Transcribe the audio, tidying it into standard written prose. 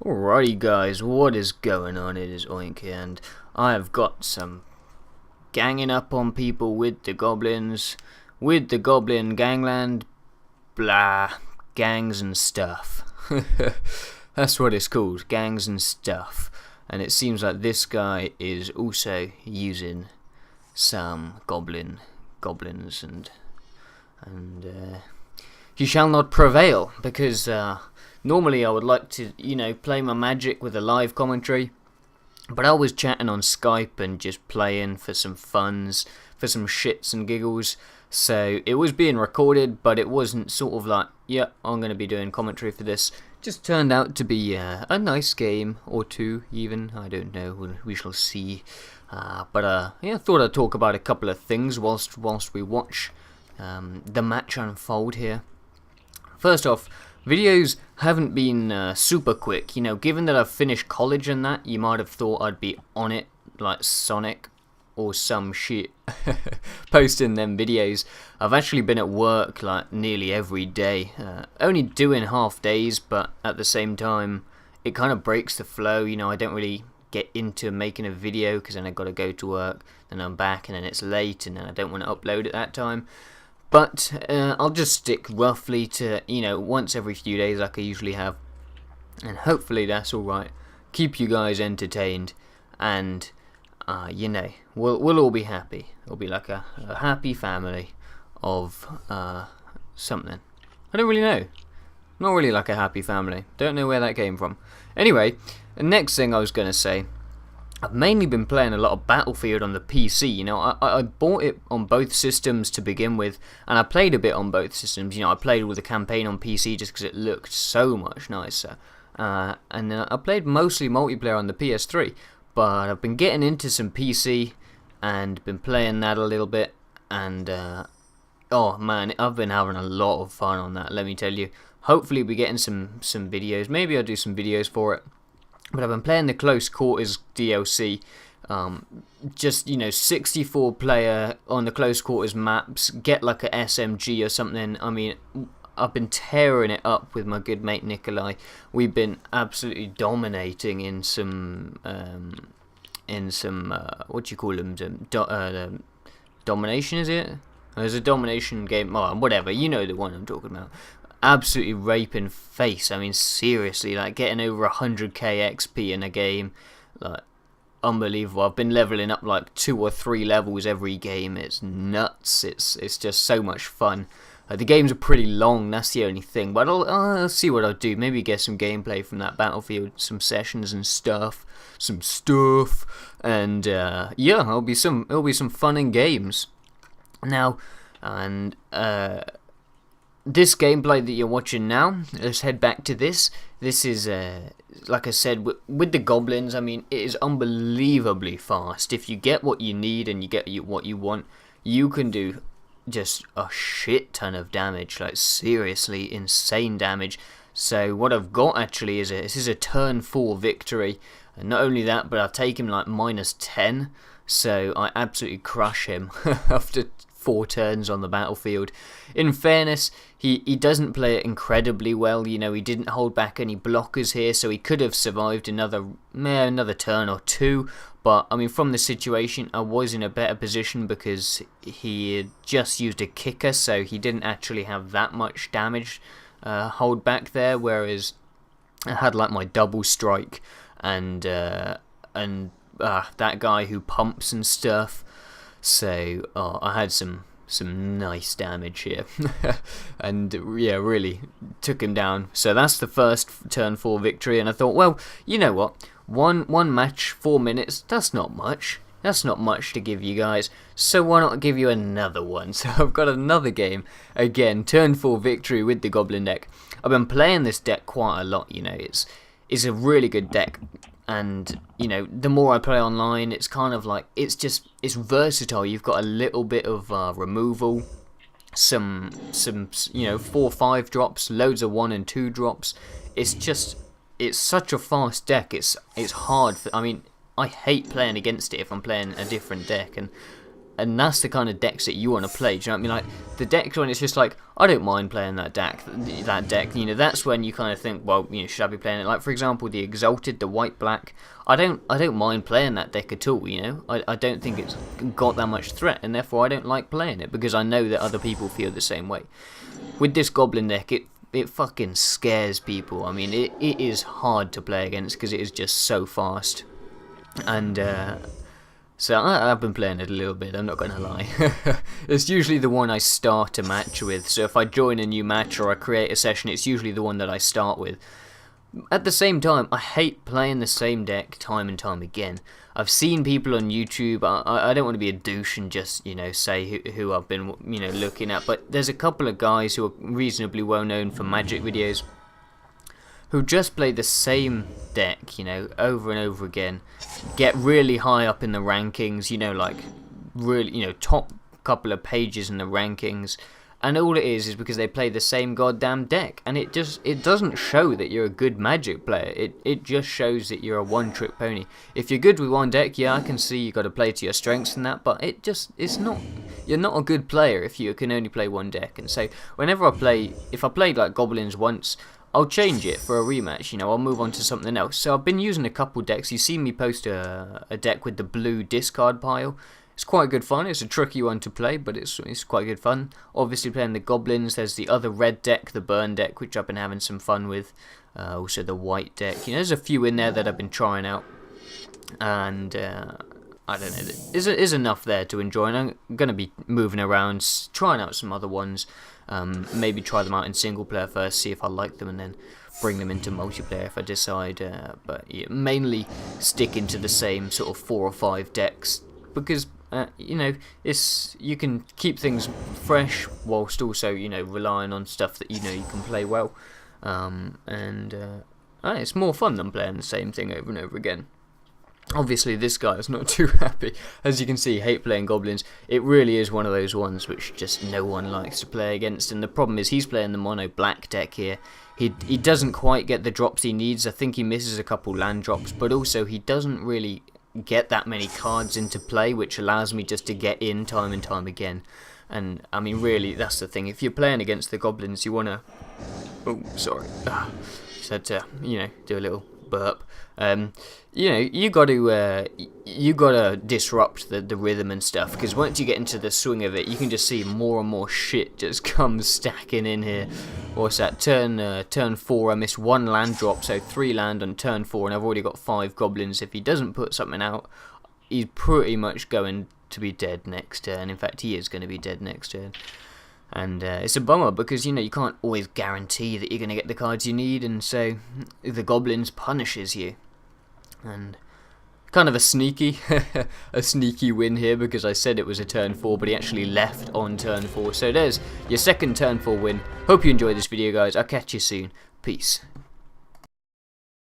Alrighty guys, what is going on? It is Oink here, and I have got some ganging up on people with the goblins, with the Goblin Gangland, blah, gangs and stuff. That's what it's called, gangs and stuff. And it seems like this guy is also using some goblins and he shall not prevail, because normally I would like to, play my magic with a live commentary, but I was chatting on Skype and just playing for some funs, for some shits and giggles, so it was being recorded, but it wasn't sort of like, yeah, I'm going to be doing commentary for this. Just turned out to be a nice game, or two even, I don't know, we shall see. But I thought I'd talk about a couple of things whilst we watch the match unfold here. First off, videos haven't been super quick. Given that I've finished college and that, you might have thought I'd be on it like Sonic or some shit, posting them videos. I've actually been at work like nearly every day, only doing half days, but at the same time, it kind of breaks the flow. I don't really get into making a video because then I've got to go to work, then I'm back, and then it's late, and then I don't want to upload at that time. But I'll just stick roughly to, once every few days like I usually have. And hopefully that's alright. Keep you guys entertained. And, we'll all be happy. It'll be like a happy family of something. I don't really know. Not really like a happy family. Don't know where that came from. Anyway, the next thing I was going to say, I've mainly been playing a lot of Battlefield on the PC. I bought it on both systems to begin with, and I played a bit on both systems. I played with the campaign on PC just because it looked so much nicer. And then I played mostly multiplayer on the PS3, but I've been getting into some PC and been playing that a little bit, and oh man, I've been having a lot of fun on that, let me tell you. Hopefully we're getting some videos. Maybe I'll do some videos for it. But I've been playing the Close Quarters DLC, just, 64 player on the Close Quarters maps, get like a SMG or something. I mean, I've been tearing it up with my good mate Nikolai. We've been absolutely dominating in some what do you call them, domination, is it? There's a domination game, oh, whatever, you know the one I'm talking about. Absolutely raping face. I mean, seriously, like getting over 100k XP in a game, like unbelievable. I've been leveling up like 2 or 3 levels every game. It's nuts. It's just so much fun. The games are pretty long, that's the only thing, but I'll see what I'll do. Maybe get some gameplay from that Battlefield, some sessions and stuff, and yeah, it'll be some fun in games. Now, and this gameplay that you're watching now, let's head back to this. This is, like I said, with the goblins, I mean, it is unbelievably fast. If you get what you need and you get what you want, you can do just a shit ton of damage, like seriously insane damage. So what I've got actually is this is a turn 4 victory. And not only that, but I've taken like -10, so I absolutely crush him after 4 turns on the battlefield. In fairness, he doesn't play it incredibly well. He didn't hold back any blockers here, so he could have survived another turn or two. But I mean, from the situation, I was in a better position because he had just used a kicker, so he didn't actually have that much damage hold back there. Whereas I had like my double strike and that guy who pumps and stuff. So I had some nice damage here, and yeah, really took him down. So that's the first turn 4 victory, and I thought, well, you know what, one match, 4 minutes, that's not much. That's not much to give you guys, so why not give you another one? So I've got another game, again, turn 4 victory with the Goblin deck. I've been playing this deck quite a lot, it's a really good deck. And the more I play online, it's kind of like it's versatile. You've got a little bit of removal, some 4/5 drops, loads of 1 and 2 drops. It's such a fast deck. It's hard. I mean, I hate playing against it if I'm playing a different deck, and and that's the kind of decks that you want to play. Do you know what I mean? Like the decks when it's just like, I don't mind playing that deck. You know, that's when you kind of think, well, you know, should I be playing it? Like for example, the Exalted, the white-black. I don't mind playing that deck at all. You know, I don't think it's got that much threat, and therefore I don't like playing it because I know that other people feel the same way. With this Goblin deck, it fucking scares people. I mean, it is hard to play against because it is just so fast. And so I've been playing it a little bit, I'm not going to lie. It's usually the one I start a match with. So if I join a new match or I create a session, it's usually the one that I start with. At the same time, I hate playing the same deck time and time again. I've seen people on YouTube. I don't want to be a douche and just, you know, say who I've been, you know, looking at. But there's a couple of guys who are reasonably well known for Magic videos who just play the same deck, you know, over and over again, get really high up in the rankings, you know, like really, you know, top couple of pages in the rankings. And all it is because they play the same goddamn deck, and it doesn't show that you're a good Magic player. It just shows that you're a one-trick pony. If you're good with one deck, yeah, I can see you got to play to your strengths and that, but it's not. You're not a good player if you can only play one deck. And so whenever if I played like Goblins once, I'll change it for a rematch. You know, I'll move on to something else. So I've been using a couple decks. You've seen me post a deck with the blue discard pile. It's quite good fun. It's a tricky one to play, but it's quite good fun. Obviously playing the Goblins. There's the other red deck, the Burn deck, which I've been having some fun with. Also the white deck. You know, there's a few in there that I've been trying out. And I don't know, there's enough there to enjoy. And I'm going to be moving around, trying out some other ones. Maybe try them out in single player first, see if I like them, and then bring them into multiplayer if I decide. But yeah, mainly sticking to the same sort of 4 or 5 decks, because you know, you can keep things fresh whilst also, you know, relying on stuff that you know you can play well, and it's more fun than playing the same thing over and over again. Obviously this guy is not too happy. As you can see, hate playing Goblins. It really is one of those ones which just no one likes to play against, and the problem is he's playing the mono black deck here. He doesn't quite get the drops he needs. I think he misses a couple land drops, but also he doesn't really get that many cards into play, which allows me just to get in time and time again. And I mean, really, that's the thing. If you're playing against the Goblins, you want to... Oh, sorry. Just had to, you know, do a little burp. You know, you got to disrupt the rhythm and stuff, because once you get into the swing of it, you can just see more and more shit just comes stacking in here. What's that? Turn 4, I missed 1 land drop, so 3 land on turn 4, and I've already got 5 Goblins. If he doesn't put something out, he's pretty much going to be dead next turn. In fact, he is going to be dead next turn. And it's a bummer because, you know, you can't always guarantee that you're going to get the cards you need, and so the Goblins punishes you. And kind of a sneaky win here, because I said it was a turn 4, but he actually left on turn 4. So there's your second turn 4 win. Hope you enjoyed this video, guys. I'll catch you soon. Peace.